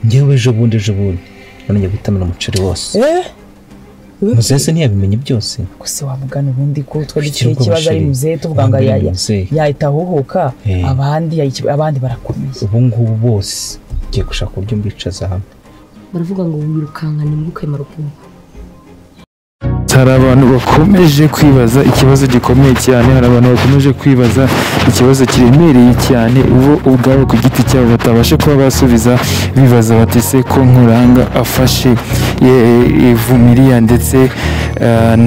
ngewe ejo bundi none gutamira umuceri wose Muzese ntiyabimenye byose gusa wamugana ubundi ko twari ikibazo ari muzehe tuvuga ngo yahita ahuhuka abandi barakomeye ubu ngubu bose ngiye gushaka uburyo mbicaza hamwe baravuga ngo wirukankane mbuke marukundo hari abantu bakomeje kwibaza ikibazo gikomeye cyane hari abantu bakomeje kwibaza ikibazo kiremereye cyane ubu ubwabo ku giti cyabo batabasha kuba basubiza bibaza bati se ko Nkuranga afashe Vumiriya ndetse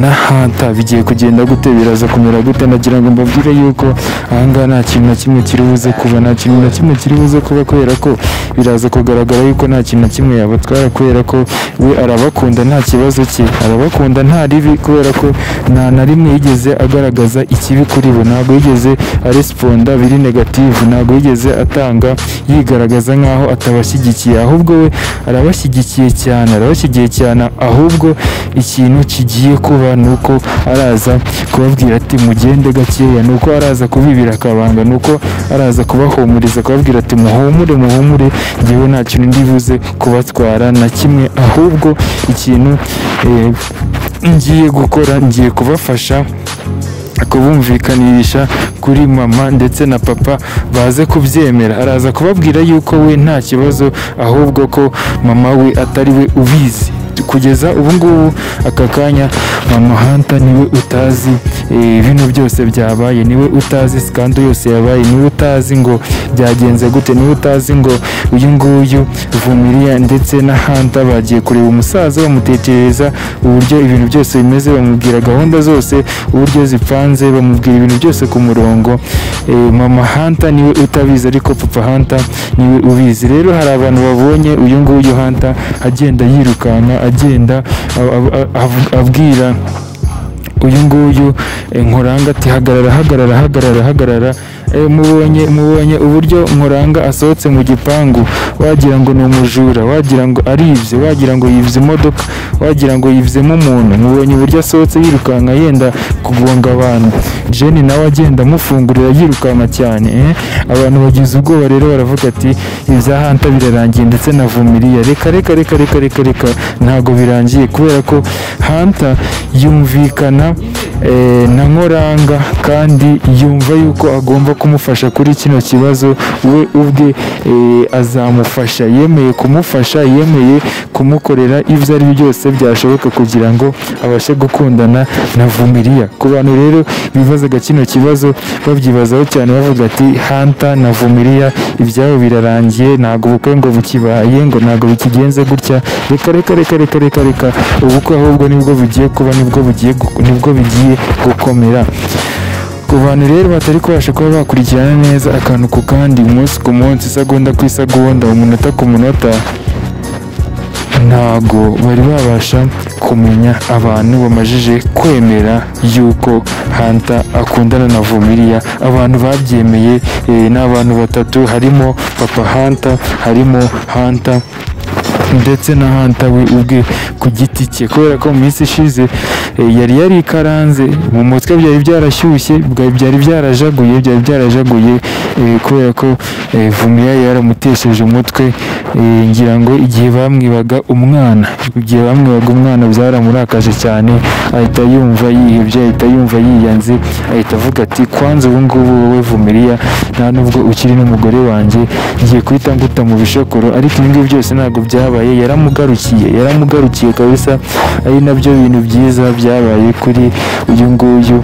na Hanta bigiye kugenda gute biraza kumera gute nagira ngo mbabwire yuko ahanga nta kintu na kimwe kiribuze kuba nta kintu na kimwe kiribuze kuba kubera ko biraza kugaragara yuko nta kintu na kimwe yabatwara kubera ko we arabakunda nta kibazo cye arabakunda nta ribi kubera ko nta na rimwe yigeze agaragaza ikibi kuri bo ntabwo yigeze aresponda biri negative ntabwo yigeze atanga yigaragaza nkaho atabashyigikiye ahubwo we arabashyigikiye cyane ahubwo ikintu kigiye kuba nuko araza kubabwira ati mugende gakeya nuko araza kubibira akabanga nuko araza kubahumuriza kubabwira ati muhumure ngewe nta kintu ndibuze kubatwara na kimwe ahubwo ikintu ngiye gukora ngiye kubafasha kubumvikanisha kuri mama ndetse na papa baze kubyemera araza kubabwira yuko we nta kibazo ahubwo ko mama we atari we ubizi kugeza ubu ngubu aka kanya mama Hanta niwe utazi ibintu byose byabaye niwe utazi skando yose yabaye niwe utazi ngo byagenze gute niwe utazi ngo uyu nguyu Vumiriya ndetse na Hanta bagiye kureba umusaza bamutekereza uburyo ibintu byose bimeze bamubwira gahunda zose uburyo zipanze bamubwira ibintu byose ku murongo mama Hanta niwe utabizi ariko papa Hanta niwe ubizi rero hari abantu babonye uyu nguyu Hanta agenda yirukanka agenda abwira uyu nguyu Nkuranga ati hagarara mubonye uburyo Nkuranga asohotse mu gipangu wagira ngo ni umujura wagira ngo arivye wagira ngo yivye imodoka wagira ngo yivyemo umuntu mubonye uburyo asohotse yirukanka yenda kugonga abantu Jenny nawe agenda mufungurira yirukanka cyane abantu bagize ubwoba rero baravuga ati ibya Hanta birarangiye ndetse na Vumiriya reka ntago birangiye kubera ko Hanta yumvikana na Nkuranga kandi yumva yuko agomba kumufasha kuri kino kibazo we ubwe azamufasha yemeye kumufasha yemeye kumukorera ibyo ari byose byashoboka kugira ngo abashe gukundana na Vumiriya ku bantu rero bibazaga kino kibazo babyibazaho cyane bavuga ati Hanta na Vumiriya ibyabo birarangiye ntago ubukwe ngo bukibaye ngo ntago bikigenze gutya reka ubukwe ahubwo nibwo bugiye kuba nibwo bigiye gukomera ku bantu rero batari kubasha kuba bakurikirana neza akantu ku kandi umunsi ku munsi isegonda ku isegonda umunota ku munota ntago bari babasha kumenya abantu bamajije kwemera yuko Hanta akundana na Vumiriya abantu babyemeye n'abantu batatu harimo papa Hanta harimo Hanta ndetse na Hanta we ubwe ku giti cye kubera ko mu minsi ishize yari yarikaranze mu mutwe byari byarashyushye byari byarajaguye kubera ko Vumiriya yaramutesheje umutwe ngira ngo igihe bamwibaga umwana byaramurakaje cyane ahita yumva yihebye ahita yumva yiyanze ahita avuga ati kwanza ubu ngubu wowe Vumiriya nta nubwo ukiri n'umugore wanjye ngiye kwita nguta mu bishokoro ariko ibi ngibi byose ntabwo byabaye yaramugarukiye kabisa ari nabyo bintu byiza byabaye kuri uyu nguyu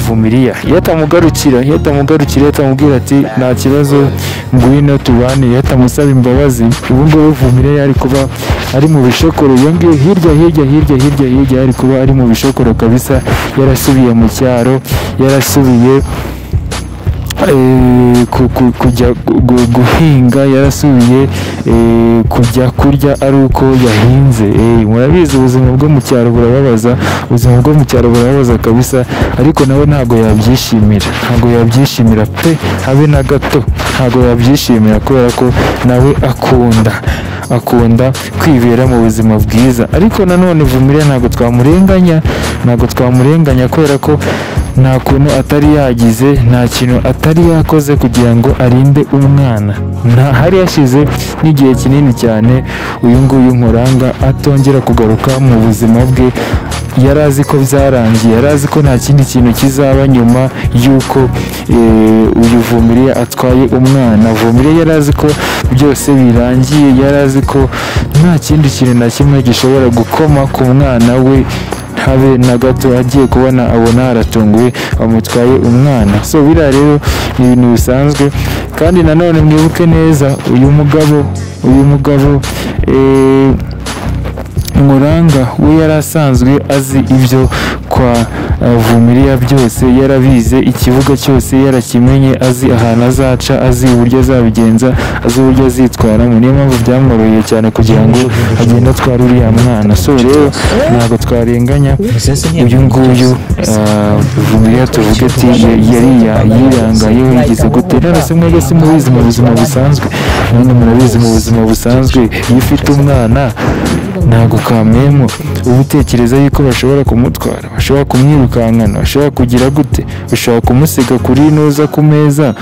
Vumiriya yatamugarukira yatamubwira ati nta kibazo ngwino tubane yatamusaba imbabazi ubu ngubu Vumiriya yari kuba ari mu bishokoro yongiye hirya yari kuba ari mu bishokoro kabisa yarasubiye mu cyaro yarasubiye kujya guhinga yarasubiye kujya kurya ari uko yahinze murabizi ubuzima bwo mu cyaro burababaza kabisa ariko nawe ntago yabyishimira pe habe na gato ntago yabyishimira kubera ko nawe akunda kwibera mu buzima bwiza ariko nanone Vumiriya ntago twamurenganya kubera ko nta kuntu atari yagize, nta kintu atari yakoze kugira ngo arinde umwana. Hari hashize n'igihe kinini cyane uyu nguyu Nkuranga atongera kugaruka mu buzima bwe. Yari azi ko byarangiye, yari azi ko nta kindi kintu kizaba nyuma y'uko uyu Vumiliya atwaye umwana. Vumiliya yari azi ko byose birangiye, yari azi ko nta kindi kintu na kimwe gishobora gukoma ku mwana we habe na gato. Agiye kubona abona aratunguwe bamutwaye umwana. So biriya rero ni ibintu bisanzwe, kandi nanone mwibuke neza uyu mugabo Nkuranga we yari asanzwe azi ibyo kwa Vumiliya byose, yarabize, ikibuga cyose yarakimenye, azi ahantu azaca, azi uburyo azabigenza, azi uburyo azitwaramo. Niyo mpamvu byamworoheye cyane kugira ngo agende atwara uriya mwana. So rero ntabwo twarenganya uyu nguyu Vumiliya, tuvuge ati yirangayeho yigize gute. None se mwebwe si mubizi mu buzima busanzwe? None murabizi mu buzima busanzwe iyo ufite umwana ntabwo kamemo uba utekereza yuko bashobora kumutwara, bashobora kumwirukankana, bashobora kugira gute, bashobora kumusiga kuri noza ku meza,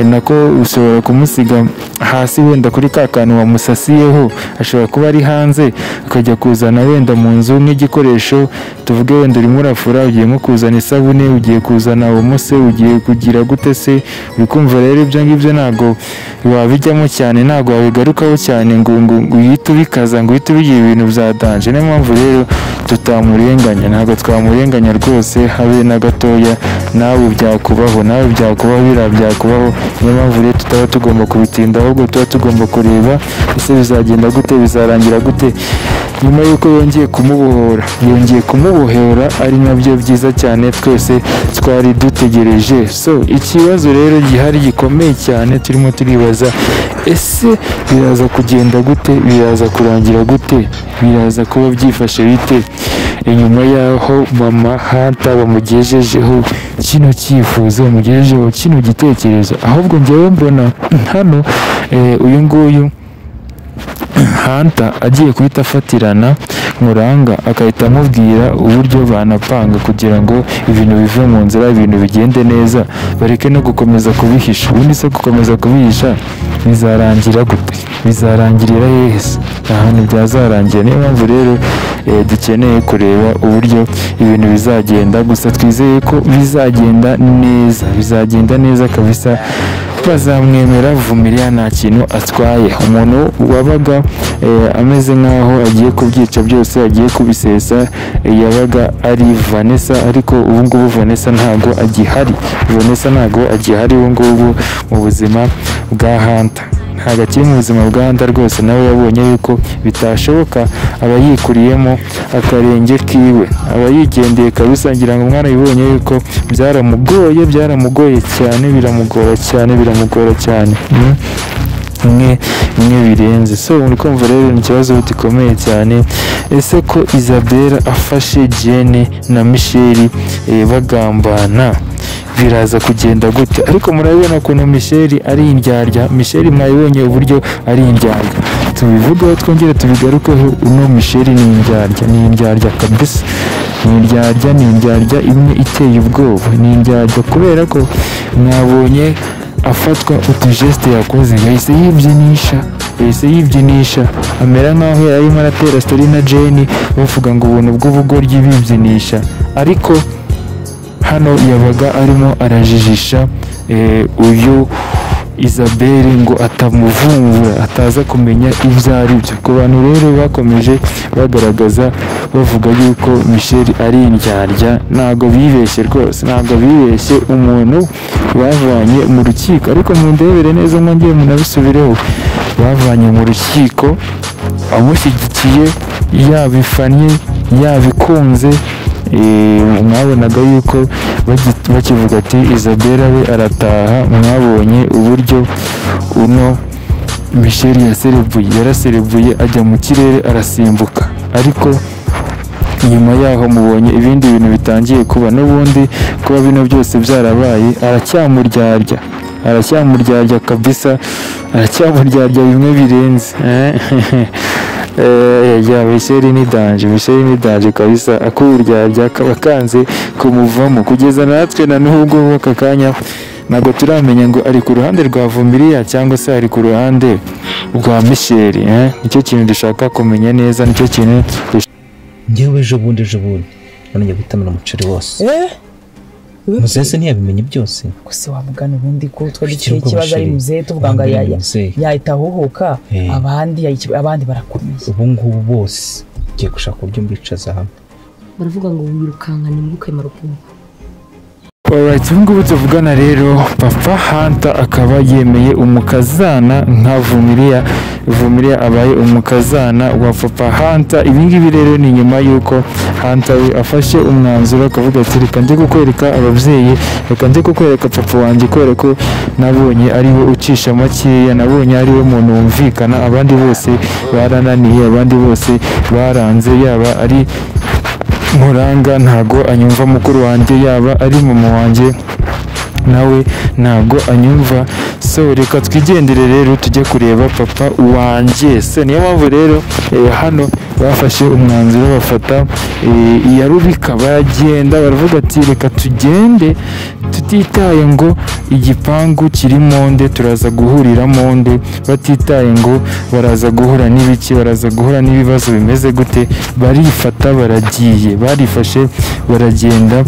nako ushobora kumusiga hasi wenda kuri ka kantu wamusasiyeho, ashobora kuba ari hanze ukajya kuzana wenda mu nzu nk'igikoresho, tuvuge wenda urimo urafura, ugiye nko kuzana isabune, ugiye kuzana omo se, ugiye kugira gute se. Bikumva rero ibyo ngibyo ntabwo wabijyamo cyane, ntabwo wabigarukaho cyane ngo uhite ubikaza, ngo uhite ubigira ibintu bya danje. Niyo mpamvu rero tutamurenganya, ntabwo twamurenganya rwose habe na gatoya. Nawe byakubaho, biriya byakubaho. Niyo mpamvu rero tutaba tugomba kubitinda, ahubwo tuba tugomba kureba ese bizagenda gute, bizarangira gute nyuma y'uko yongeye kumubohora, ari nabyo byiza cyane twese twari dutegereje. So ikibazo rero gihari gikomeye cyane turimo turibaza, ese biraza kugenda gute, biraza kurangira gute, biraza kuba byifashe bite inyuma y'aho mama Hunter bamugejejeho kino cyifuzo, bamugejejeho kino gitekerezo. Ahubwo njyewe mbona hano uyu nguyu Hunter agiye guhita afatirana Nkuranga, agahita amubwira uburyo banapanga kugira ngo ibintu bive mu nzira, ibintu bigende neza, bareke no gukomeza kubihisha. Ubundi se gukomeza kubihisha bizarangira gute, bizarangirira hehe? Ahantu byazarangira. Niyo mpamvu rero dukeneye kureba uburyo ibintu bizagenda, gusa twizeye ko bizagenda neza kabisa. Bazamwemera Vumiliya nta kintu atwaye. Umuntu wabaga ameze nk'aho agiye kubyica byose, agiye kubisesa, yabaga ari Vanessa, ariko ubu ngubu Vanessa ntabwo agihari ubu ngubu mu buzima bwa Hunter. Ntabwo akiri mu buzima bwa Hunter rwose. Nawe yabonye yuko bitashoboka, aba yikuriyemo akarenge kiwe, aba yigendeye kabisa. Ngira ngo umwana yibonye yuko byaramugoye cyane, biramugora cyane mwe birenze. So muri kumva rero ni ikibazo gikomeye cyane. Ese ko Isabella afashe Jane na Michelle bagambana, biraza kugenda gute? Ariko murabibona ukuntu Michelle ari indyarya. Michelle mwayibonye uburyo ari indyarya, tubivugeho twongere tubigarukeho. uno Michelle ni indyarya kabisa, ni indyarya imwe iteye ubwoba, ni indyarya kubera ko mwabonye afatwa utujeste yakoze, yahise yibyinisha amera nk'aho yarimo aratera story na Jane, bavuga ngo ubuntu bw'ubugoryi bibyinisha. Ariko hano yabaga arimo arajijisha uyu Isabelle ngo atamuvumbura, ataza kumenya ibyo ari byo. Ku bantu rero bakomeje bagaragaza bavuga yuko Michelle ari indyarya, ntabwo bibeshye rwose, umuntu bavanye mu rukiko. Ariko mundebere neza, mwongeye munabisubireho, bavanye mu rukiko amushyigikiye, yabifanye, yabikunze. Mwabonaga yuko bakivuga ati Isabella we arataha. Mwabonye uburyo uno Michelle yaraserebuye ajya mu kirere arasimbuka. Ariko nyuma yaho mubonye ibindi bintu bitangiye kuba. N'ubundi kuba bino byose byarabaye, aracyamuryarya kabisa, aracyamuryarya bimwe birenze. ya Michel ni danje kabisa, akuburyarya kaba kanze kumuvamo kugeza natwe na n'ubwo aka kanya ntabwo turamenya ngo ari ku ruhande rwa Vumiriya cyangwa se ari ku ruhande rwa Michel. Nicyo kintu dushaka kumenya neza, nicyo kintu njyewe ejo bundi none gutamira umuceri wose. Muzese ntiyabimenye byose. Gusa wamugana ubundi ko twari ikibazo ari muzehe tuvuga ngo yahita ahuhuka abandi barakomeye. Ubu ngubu bose ngiye gushaka uburyo mbicaza hamwe. Baravuga ngo wirukanka nimbuke marukundo. Alright, ubu ngubu tuvugana rero Papa Hunter akaba yemeye umukazana nka Vumiriya abaye umukazana wa Papa Hunter. Ibi ngibi rero ni nyuma y'uko Hunter we afashe umwanzuro akavuga ati reka njye kukwereka ababyeyi, reka njye kukwereka papa wanjye kubera ko nabonye ariwe ucisha makeya, nabonye ariwe muntu wumvikana, abandi bose barananiye, abandi bose baranze, yaba ari Muranga ntago anyumva, mukuru wanjye yaba ari mama wanjye nawe ntago anyumva. So reka twigendere rero tujye kureba papa wanjye. So niyo mpamvu rero hano bafashe umwanzuro bafata iya Rubika, bagenda baravuga ati reka tugende tutitaye ngo igipangu kiri monde turaza guhurira monde, batitaye ngo baraza guhura n'ibiki, baraza guhura n'ibibazo bimeze gute. Barifata baragiye, barifashe baragenda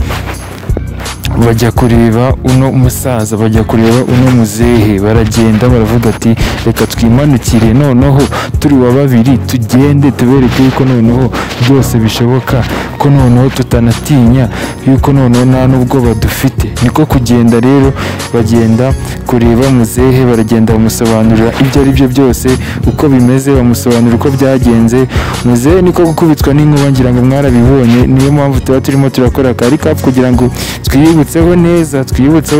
bajya kureba uno musaza, bajya kureba uno muzehe, baragenda baravuga ati reka twimanukire noneho turi wa babiri, tugende tubereke yuko noneho byose bishoboka, ko noneho tutanatinya, yuko noneho nta nubwo badufite. Niko kugenda rero bagenda kureba muzehe, baragenda bamusobanurira ibyo ari byo byose uko bimeze, bamusobanurira uko byagenze. Muzehe niko gukubitwa n'inkuba, ngira ngo mwarabibonye, niyo mpamvu tuba turimo turakora ka recap kugira ngo twiyibutseho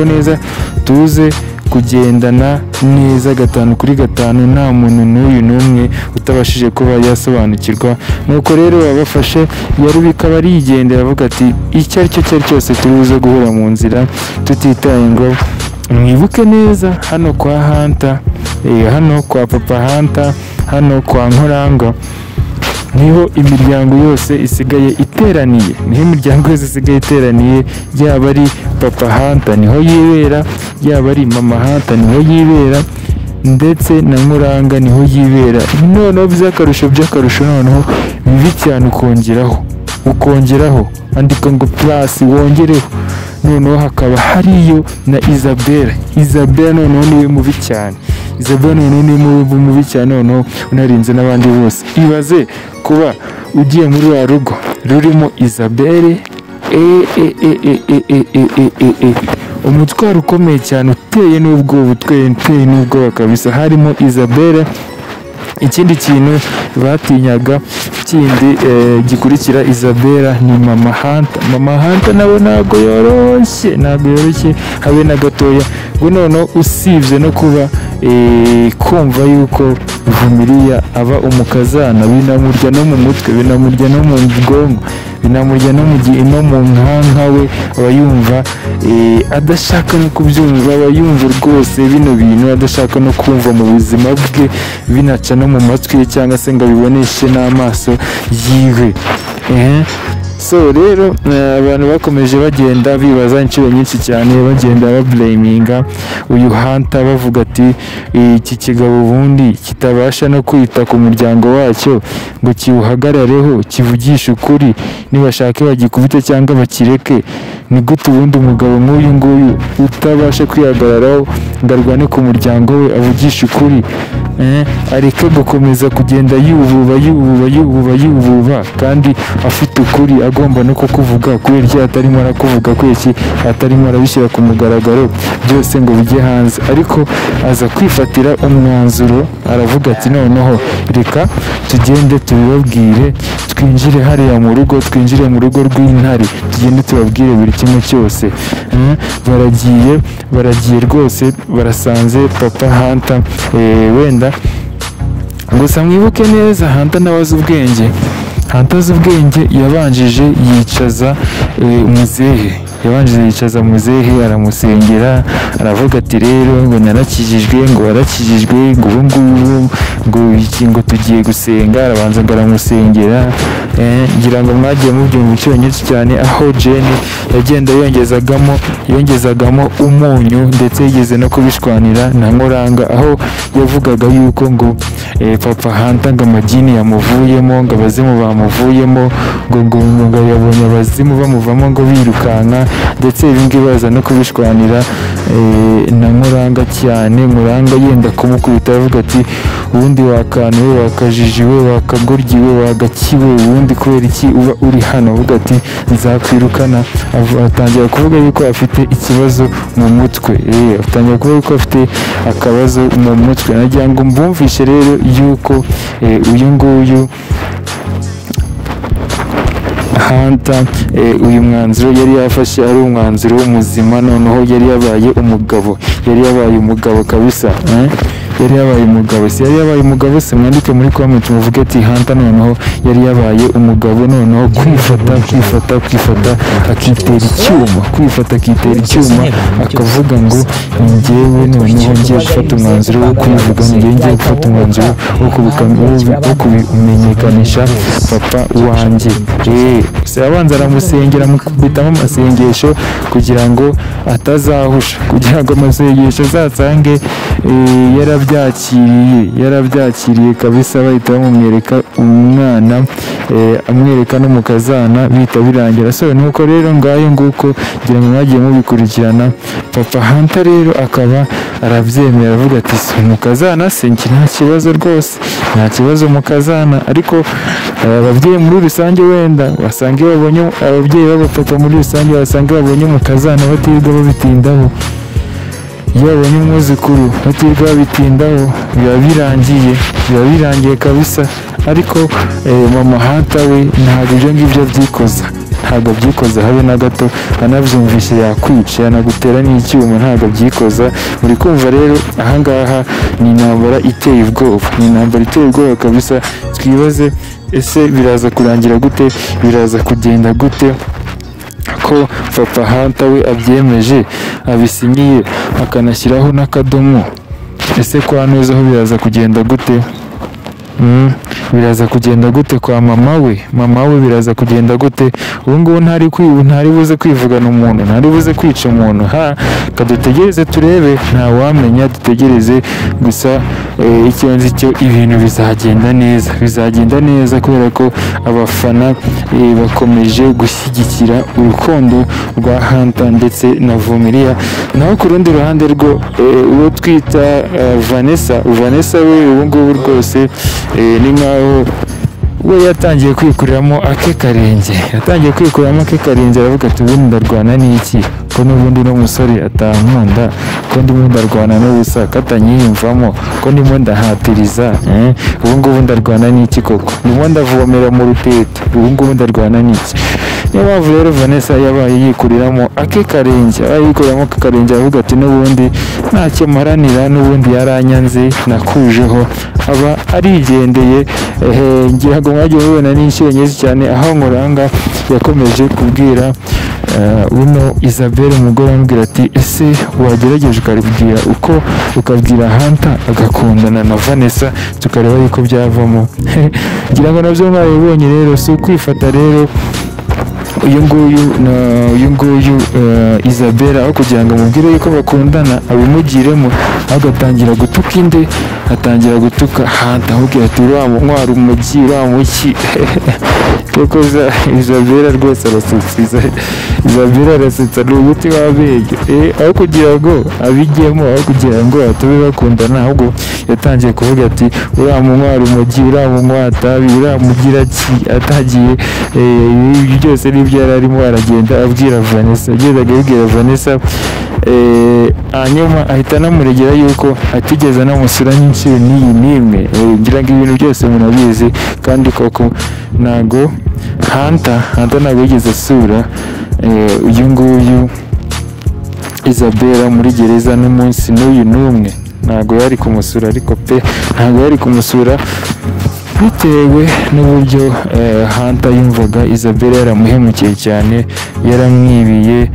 neza tuze kugendana neza 5 kuri 5, nta muntu n'uyu n'umwe utabashije kuba yasobanukirwa. Nuko rero babafashe ya Rubika barigendera, avuga ati icyo ari cyo cyose turuze guhura mu nzira, tutitaye ngo mwibuke neza hano kwa Hunter, hano kwa Papa Hunter, hano kwa Nkuranga niho imiryango yose isigaye iteraniye, yaba ari Papa Hunter niho yibera, yaba ari Mama Hunter niho yibera, ndetse na Nkuranga niho yibera. Noneho by'akarusho noneho bibi cyane ukongeraho andika ngo plus wongereho, noneho hakaba hariyo na Isabella noneho niwe mubi cyane, noneho unarinze n'abandi bose. Ibaze kuba ugiye muri wa rugo rurimo Isabelle, umutwaro ukomeye cyane uteye n'ubwoba kabisa, harimo Isabelle. Ikindi kintu batinyaga kindi gikurikira Isabella ni Mama Hunter nawe ntago yoroshye habe na gatoya. ngo noneho usibye no kuba kumva yuko Vumiriya aba umukazana binamurya no mu mutwe, binamurya no mu bwonko, binamurya no mu nkanka we, aba yumva adashaka no kubyumva, aba yumva rwose bino bintu adashaka no kumva mu buzima bwe, binaca no mu matwi cyangwa se ngo abiboneshe n'amaso yiwe. So rero abantu bakomeje bagenda bibaza inshuro nyinshi cyane, bagenda bablaminga uyu Hunter bavuga ati iki kigabo ubundi kitabasha no kwita ku muryango wacyo ngo kiwuhagarareho kivugisha ukuri, nibashake bagikubite cyangwa bakireke. Ni gute ubundi umugabo nk'uyu nguyu utabasha kwihagararaho ngo arwane ku muryango we avugisha ukuri, areke gukomeza kugenda yububa kandi afite ukuri, agomba no kukuvuga kubera iki atarimo arakuvuga, kubera iki atarimo arabishyira ku mugaragaro byose ngo bijye hanze. Ariko aza kwifatira umwanzuro, aravuga ati noneho reka tugende tubibabwire, twinjire hariya mu rugo, twinjire mu rugo rw'intare, tugende tubabwire buri kimwe cyose. Baragiye rwose, barasanze Papa Hunter. Wenda gusa mwibuke neza, Hunter nabaze ubwenge, Hunter azi ubwenge, yabanjije yicaza muzehe, yabanje yicaza muzehe aramusengera aravuga ati rero ngo narakijijwe ngo warakijijwe ngo ubu ngubu ngo iki ngo tugiye gusenga arabanza ngo aramusengera ngira ngo mwagiye mubyumva inshuro nyinshi cyane aho Jane yagenda yongezagamo umunyu ndetse yigeze no kubishwanira na Nkuranga aho yavugaga yuko ngo papa Hunter ngo amagini yamuvuyemo ngo abazimu bamuvuyemo ngo yabonye abazimu bamuvamo ngo birukanka ndetse ibingibi baza no kubishwanira na Nkuranga cyane. Nkuranga yenda kumukubita avuga ati ubundi wakanuwe wakajijiwe wakagoryiwe wagakiwe ubundi kubera iki uba uri hano, avuga ati nzakwirukana. Atangira kuvuga yuko afite ikibazo mu mutwe, atangira kuvuga yuko afite akabazo mu mutwe. Nagira ngo mbumvishe rero yuko uyu nguyu Hunter uyu mwanzuro yari yafashe ari umwanzuro muzima, noneho yari yabaye umugabo kabisa. Yari yabaye umugabo se mwandike muri comment muvuge ati Hunter noneho yari yabaye umugabo, noneho kwifata akitera icyuma akavuga ngo njyewe noneho ngiye gufata umwanzuro wo kwivuga, ngiye gufata umwanzuro wo kubimenyekanisha papa wanjye. Se abanza aramusengera mukubitamo amasengesho kugira ngo atazahusha, kugira ngo amasengesho azasange yarabyakiriye kabisa, bahita bamwereka umwana amwereka n'umukazana bita birangira. So nuko rero ngayo nguko ngira ngo mwagiye mubikurikirana. Papa Hunter rero akaba arabyemera avuga ati umukazana se nta kibazo rwose, nta kibazo umukazana, ariko ababyeyi muri rusange wenda wasange babonye ababyeyi b'abapapa muri rusange wasange babonye umukazana batirwa babitindaho, iyo babonye umwuzukuru batirwa babitindaho biba birangiye kabisa. Ariko mama Hunter we ntabwo ibyo ngibyo byikoza habe na gato, anabyumvishe yakwica yanagutera n'icyuma, ntabwo byikoza. muri kumva rero ahangaha ni intambara iteye ubwoba kabisa. Twibaze ese biraza kurangira gute, biraza kugenda gute ko papa Hunter we abyemeje abisinyiye akanashyiraho n'akadomo? Ese kwa Nuzaho biraza kugenda gute? Biraza kugenda gute kwa mama we biraza kugenda gute? ubu ngubu ntari buze kwivugana umuntu, ntari buze kwica umuntu. Kadutegereze turebe, nta wamenya, dutegereze gusa. Icyo nzi cyo ibintu bizagenda neza kubera ko abafana bakomeje gushyigikira urukundo rwa Hunter ndetse na Vumilia. Naho ku rundi ruhande rwo uwo twita Vanessa we ubu ngubu rwose ni nkaho we yatangiye kwikuriramo ake karenge, aravuga ati ubundi ndarwana n'iki ko n'ubundi n'umusore atankunda, ko ndimo ndarwana n'ubusa katanyiyumvamo, ko ndimo ndahatiriza. ubu ngubu ndarwana n'iki koko? ndimo ndavomera mu rutete, ubu ngubu ndarwana n'iki? niyo mpamvu rero Vanessa yabaye yikuriramo ake karenge, aravuga ati n'ubundi ntacyo mparanira, n'ubundi yaranyanze nakujeho, aba arigendeye. Ngira ngo mwagiye mubona n'inshuro nyinshi cyane aho Nkuranga yakomeje kubwira uno Isabelle umugore amubwira ati ese wagerageje ukabwira Hunter agakundana na Vanessa tukareba yuko byavamo. Ngira ngo nabyo mwabibonye rero, si ukwifata rero uyu nguyu Isabelle aho kugira ngo amubwire yuko bakundana abimugiremo, agatangira gutuka atangira gutuka Hunter ahubwira ati uriya ntwara umujyi uriya muki. Koko Isabelle rwose arasetsa ni umuti w'amenyo. Aho kugira ngo abijyemo, aho kugira ngo batabe bakundana, ahubwo yatangiye kuvuga ati uriya ntwara umujyi uriya ntwara tabi uriya mugira ki, atagiye ibi byose n'ibyo yari arimo aragenda abwira Vanessa, Vanessa. Hanyuma ahita anamuregera yuko atigeze anamusura n'inshuro n'imwe. Ngira ngo ibintu byose munabizi, kandi koko ntago Hunter ntabwo yigeze asura uyu nguyu Isabelle muri gereza n'umunsi n'uyu n'umwe, ntabwo yari kumusura, ariko pe ntabwo yari kumusura. bitewe n'uburyo Hunter yumvaga Isabelle yaramuhemukiye cyane, yaramwibiye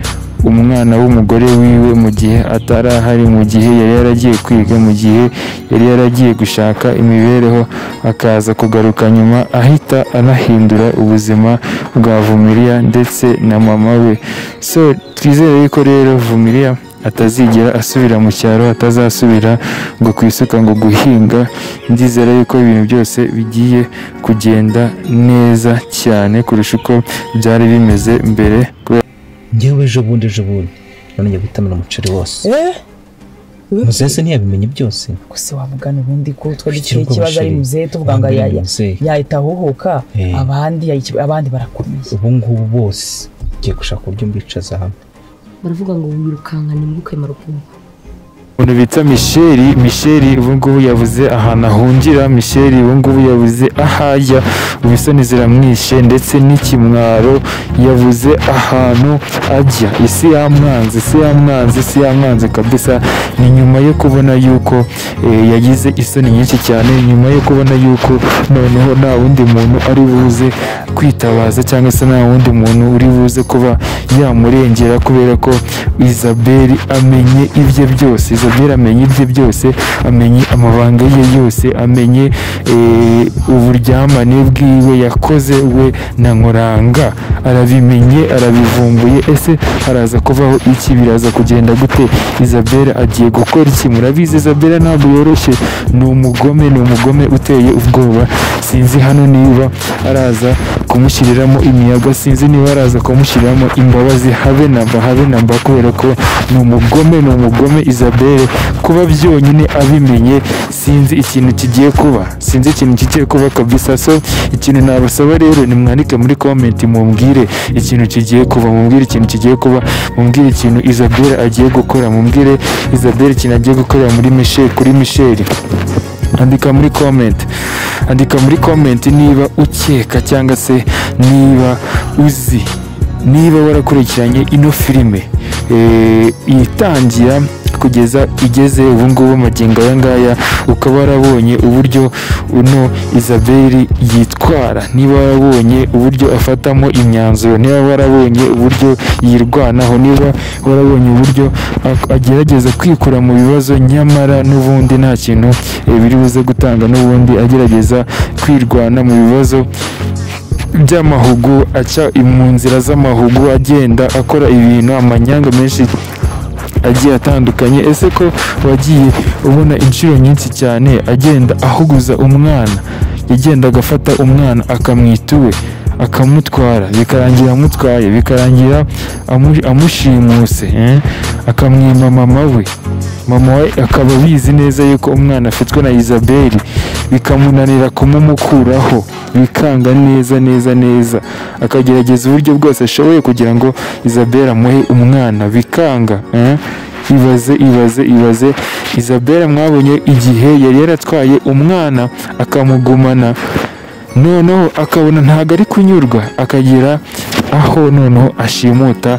umwana w'umugore wiwe mu gihe atari ahari, mu gihe yari yaragiye kwiga, mu gihe yari yaragiye gushaka imibereho, akaza kugaruka nyuma ahita anahindura ubuzima bwa Vumilia ndetse na mama we. So twizere yuko rero Vumilia atazigera asubira mu cyaro, atazasubira ngo kwisuka ngo guhinga. Ndizera yuko ibintu byose bigiye kugenda neza cyane kurusha uko byari bimeze mbere. Njyewe ejo bundi none gutamira umuceri wose. Muzese ntiyabimenye byose. Gusa wamugana ubundi ko twari ikibazo ari muzehe tuvuga ngo yahita ahuhuka, abandi barakomeye. Ubu ngubu bose ngiye gushaka uburyo mbicaza hamwe. Baravuga ngo wirukanka nimbuke marukundo. Umuntu bita Michel ubu ngubu yavuze ahantu ahungira, Michel ubu ngubu yavuze ahajya, ubisoni ziramwishe ndetse n'ikimwaro, yavuze ahantu ajya. Isi yamwanze kabisa. Ni nyuma yo kubona yuko yagize isoni nyinshi cyane, nyuma yo kubona yuko noneho nta wundi muntu ari buze kwitabaza cyangwa se nta wundi muntu uri buze kuba yamurengera, kubera ko Isabelle amenye ibye byose. Amenye ibye byose, amenye amabanga ye yose, amenye uburyamane bwiwe yakoze we na Nkuranga, arabimenye, arabivumbuye. Ese haraza kuvaho iki? Biraza kugenda gute? Isabelle agiye gukora iki? Murabizi Isabelle ntabwo yoroshye, ni umugome uteye ubwoba. Sinzi hano niba araza kumushyiriramo imiyaga, sinzi niba araza kumushyiriramo imbabazi, habe namba, kubera ko ni umugome Isabelle. Kuba byonyine abimenye, sinzi ikintu kigiye kuba kabisa. So ikintu nabasaba rero, nimwandike muri comment mumbwire ikintu kigiye kuba, mumbwire ikintu Isabelle agiye gukora, mumbwire Isabelle ikintu agiye gukorera kuri Michel. Andika muri comment niba ukeka cyangwa se niba uzi, niba warakurikiranye ino filime itangira kugeza igeze ubu ngubu magingo aya ngaya, ukaba warabonye uburyo uno Isabelle yitwara, niba warabonye uburyo afatamo imyanzuro, niba warabonye uburyo yirwanaho, niba warabonye uburyo agerageza kwikura mu bibazo, nyamara n'ubundi nta kintu biri buze gutanga, n'ubundi agerageza kwirwana mu bibazo by'amahugu, aca mu nzira z'amahugu, agenda akora ibintu amanyanga menshi agiye atandukanye. Ese ko wagiye ubona inshuro nyinshi cyane agenda ahuguza umwana, yagenda agafata umwana akamwita uwe, akamutwara, bikarangira amutwaye, bikarangira amushimuse, akamwima mama we akaba bizi neza yuko umwana afitwe na Isabelle, bikamunanira kumumukuraho, bikanga neza, akagerageza uburyo bwose ashoboye kugira ngo Isabelle amuhe umwana, bikanga. Ibaze Isabelle mwabonye igihe yari yaratwaye umwana akamugumana, noneho akabona ntabwo ari kunyurwa, akagera aho noneho ashimuta